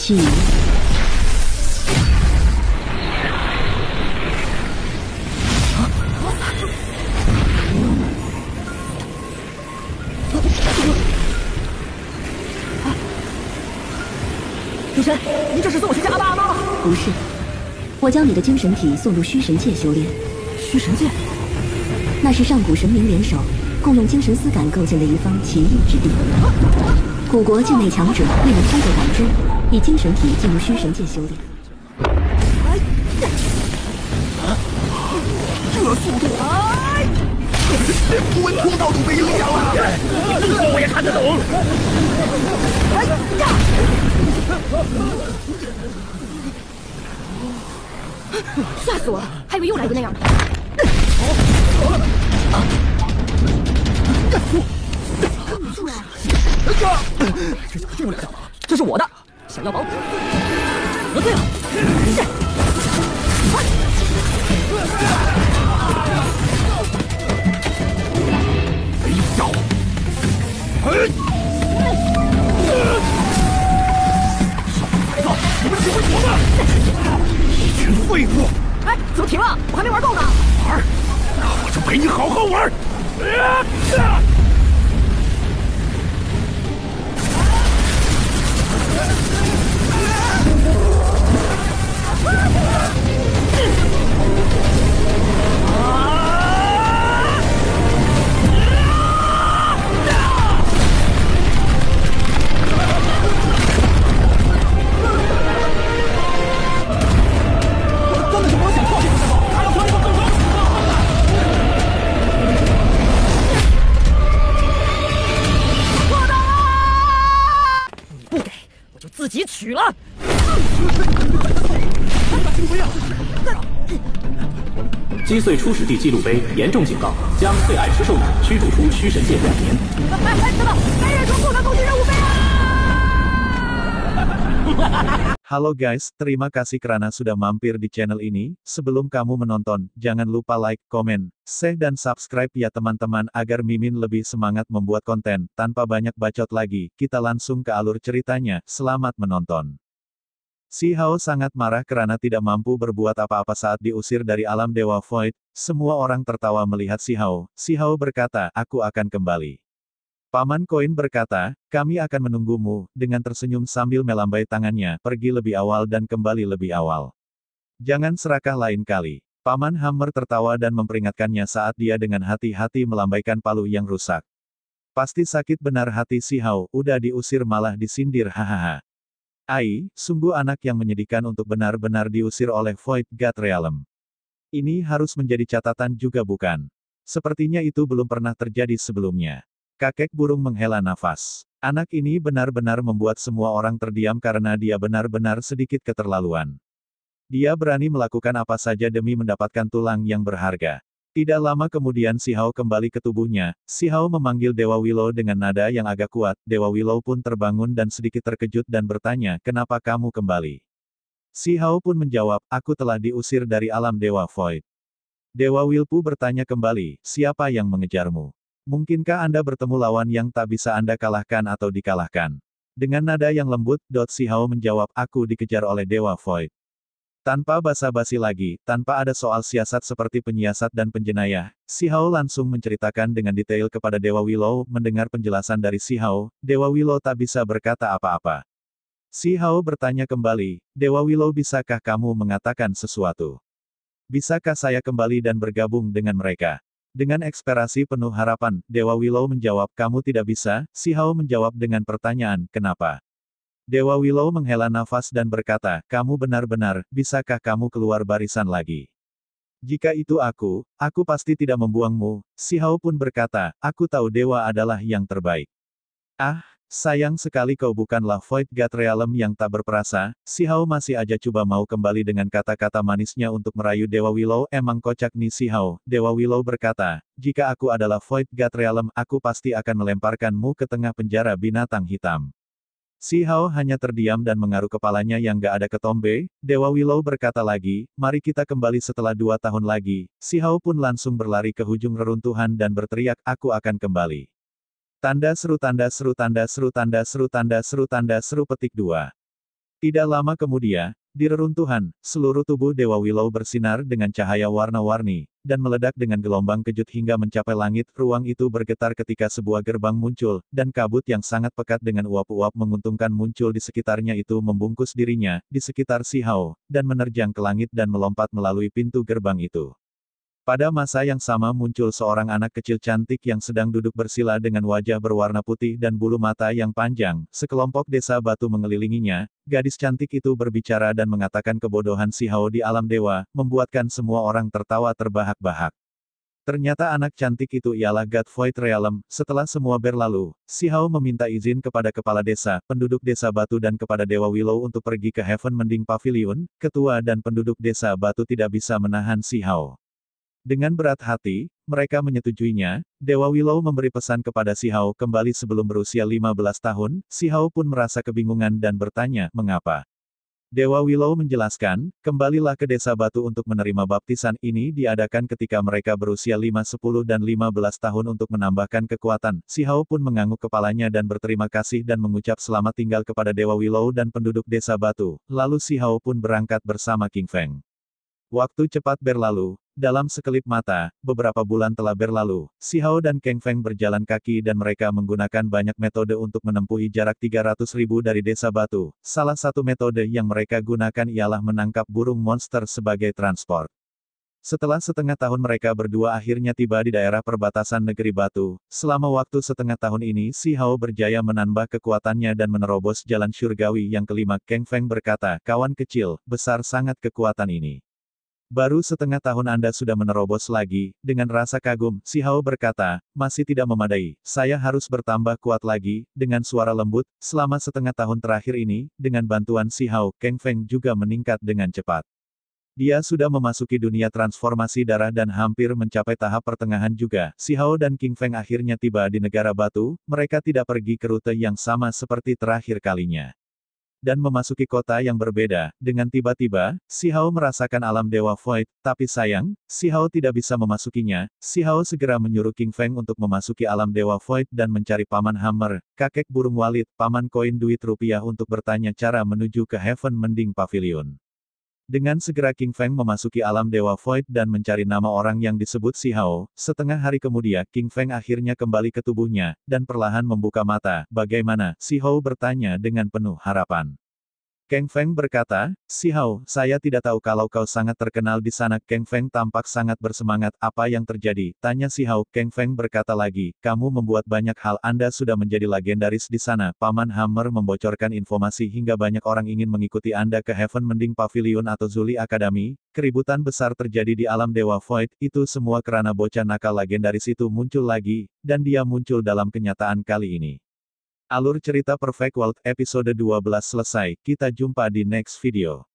起。主神，您这是送我去见阿爸阿妈吗？不是，我将你的精神体送入虚神界修炼。虚神界，那是上古神明联手，共用精神丝感构建的一方奇异之地。古国境内强者为了通过感知，以精神体进入虚神界修炼。这速度，连温通道都被影响了。这么说我也看得懂。吓死我了，还以为又来个那样的。出来！这怎么这么两啊？这是我的，想要保护。得罪了。没招！小孩子，你们只会躲吗？一群废物！哎，怎么停了？我还没玩够呢。玩？那我就陪你好好玩。自己取了。击碎初始地纪录碑，严重警告，将最爱吃兽女驱逐出虚神界2年。等等，该认出不能攻击任务碑啊！ Halo guys, terima kasih karena sudah mampir di channel ini. Sebelum kamu menonton, jangan lupa like, komen, share dan subscribe ya teman-teman agar Mimin lebih semangat membuat konten. Tanpa banyak bacot lagi, kita langsung ke alur ceritanya. Selamat menonton. Si Hao sangat marah karena tidak mampu berbuat apa-apa saat diusir dari alam Dewa Void. Semua orang tertawa melihat si Hao. Si Hao berkata, aku akan kembali. Paman Koin berkata, kami akan menunggumu, dengan tersenyum sambil melambai tangannya, pergi lebih awal dan kembali lebih awal. Jangan serakah lain kali. Paman Hammer tertawa dan memperingatkannya saat dia dengan hati-hati melambaikan palu yang rusak. Pasti sakit benar hati si Hao, udah diusir malah disindir hahaha. Ai, sungguh anak yang menyedihkan untuk benar-benar diusir oleh Void God Realm. Ini harus menjadi catatan juga bukan? Sepertinya itu belum pernah terjadi sebelumnya. Kakek burung menghela nafas. Anak ini benar-benar membuat semua orang terdiam karena dia benar-benar sedikit keterlaluan. Dia berani melakukan apa saja demi mendapatkan tulang yang berharga. Tidak lama kemudian si Hao kembali ke tubuhnya. Si Hao memanggil Dewa Willow dengan nada yang agak kuat. Dewa Willow pun terbangun dan sedikit terkejut dan bertanya, kenapa kamu kembali? Si Hao pun menjawab, aku telah diusir dari alam Dewa Void. Dewa Wilpu bertanya kembali, siapa yang mengejarmu? Mungkinkah Anda bertemu lawan yang tak bisa Anda kalahkan atau dikalahkan? Dengan nada yang lembut, Si Hao menjawab, aku dikejar oleh Dewa Void. Tanpa basa-basi lagi, tanpa ada soal siasat seperti penyiasat dan penjenayah, Si Hao langsung menceritakan dengan detail kepada Dewa Willow. Mendengar penjelasan dari Si Hao, Dewa Willow tak bisa berkata apa-apa. Si Hao bertanya kembali, Dewa Willow, bisakah kamu mengatakan sesuatu? Bisakah saya kembali dan bergabung dengan mereka? Dengan ekspresi penuh harapan, Dewa Willow menjawab, kamu tidak bisa. Si Hao menjawab dengan pertanyaan, kenapa? Dewa Willow menghela nafas dan berkata, kamu benar-benar, bisakah kamu keluar barisan lagi? Jika itu aku pasti tidak membuangmu. Si Hao pun berkata, aku tahu dewa adalah yang terbaik. Ah, sayang sekali kau bukanlah Void God Realm yang tak berperasa. Si Hao masih aja coba mau kembali dengan kata-kata manisnya untuk merayu Dewa Willow. Emang kocak nih si Hao. Dewa Willow berkata, jika aku adalah Void God Realm, aku pasti akan melemparkanmu ke tengah penjara binatang hitam. Si Hao hanya terdiam dan mengaruh kepalanya yang gak ada ketombe. Dewa Willow berkata lagi, mari kita kembali setelah 2 tahun lagi. Si Hao pun langsung berlari ke ujung reruntuhan dan berteriak, aku akan kembali. Tanda seru tanda seru tanda seru tanda seru tanda seru tanda seru petik 2. Tidak lama kemudian, di reruntuhan, seluruh tubuh Dewa Willow bersinar dengan cahaya warna-warni, dan meledak dengan gelombang kejut hingga mencapai langit. Ruang itu bergetar ketika sebuah gerbang muncul, dan kabut yang sangat pekat dengan uap-uap menguntungkan muncul di sekitarnya itu membungkus dirinya, di sekitar Si Hao, dan menerjang ke langit dan melompat melalui pintu gerbang itu. Pada masa yang sama muncul seorang anak kecil cantik yang sedang duduk bersila dengan wajah berwarna putih dan bulu mata yang panjang. Sekelompok desa batu mengelilinginya. Gadis cantik itu berbicara dan mengatakan kebodohan Si Hao di alam dewa, membuatkan semua orang tertawa terbahak-bahak. Ternyata anak cantik itu ialah God Void Realm. Setelah semua berlalu, Si Hao meminta izin kepada kepala desa, penduduk desa batu dan kepada Dewa Willow untuk pergi ke Heaven Mending Pavilion. Ketua dan penduduk desa batu tidak bisa menahan Si Hao. Dengan berat hati, mereka menyetujuinya. Dewa Willow memberi pesan kepada Si Hao kembali sebelum berusia 15 tahun. Si Hao pun merasa kebingungan dan bertanya, mengapa? Dewa Willow menjelaskan, kembalilah ke desa batu untuk menerima baptisan. Ini diadakan ketika mereka berusia 5, 10 dan 15 tahun untuk menambahkan kekuatan. Si Hao pun mengangguk kepalanya dan berterima kasih dan mengucap selamat tinggal kepada Dewa Willow dan penduduk desa batu. Lalu Si Hao pun berangkat bersama King Feng. Waktu cepat berlalu. Dalam sekelip mata, beberapa bulan telah berlalu. Si Hao dan King Feng berjalan kaki dan mereka menggunakan banyak metode untuk menempuhi jarak 300.000 dari desa batu. Salah satu metode yang mereka gunakan ialah menangkap burung monster sebagai transport. Setelah setengah tahun mereka berdua akhirnya tiba di daerah perbatasan negeri batu. Selama waktu setengah tahun ini Si Hao berjaya menambah kekuatannya dan menerobos jalan syurgawi yang kelima. King Feng berkata, kawan kecil, besar sangat kekuatan ini. Baru setengah tahun Anda sudah menerobos lagi. Dengan rasa kagum, Si Hao berkata, masih tidak memadai, saya harus bertambah kuat lagi. Dengan suara lembut, selama setengah tahun terakhir ini, dengan bantuan Si Hao, King Feng juga meningkat dengan cepat. Dia sudah memasuki dunia transformasi darah dan hampir mencapai tahap pertengahan juga. Si Hao dan King Feng akhirnya tiba di negara batu. Mereka tidak pergi ke rute yang sama seperti terakhir kalinya. Dan memasuki kota yang berbeda. Dengan tiba-tiba, Si Hao merasakan alam Dewa Void, tapi sayang, Si Hao tidak bisa memasukinya. Si Hao segera menyuruh King Feng untuk memasuki alam Dewa Void dan mencari Paman Hammer, kakek burung walit, Paman Koin duit rupiah untuk bertanya cara menuju ke Heaven Mending Pavilion. Dengan segera King Feng memasuki alam Dewa Void dan mencari nama orang yang disebut Si Hao. Setengah hari kemudian, King Feng akhirnya kembali ke tubuhnya, dan perlahan membuka mata. Bagaimana? Si Hao bertanya dengan penuh harapan. King Feng berkata, Si Hao, saya tidak tahu kalau kau sangat terkenal di sana. King Feng tampak sangat bersemangat. Apa yang terjadi? Tanya Si Hao. King Feng berkata lagi, kamu membuat banyak hal. Anda sudah menjadi legendaris di sana. Paman Hammer membocorkan informasi hingga banyak orang ingin mengikuti Anda ke Heaven Mending Pavilion atau Zuli Academy. Keributan besar terjadi di alam Dewa Void. Itu semua karena bocah nakal legendaris itu muncul lagi, dan dia muncul dalam kenyataan kali ini. Alur cerita Perfect World episode 12 selesai. Kita jumpa di next video.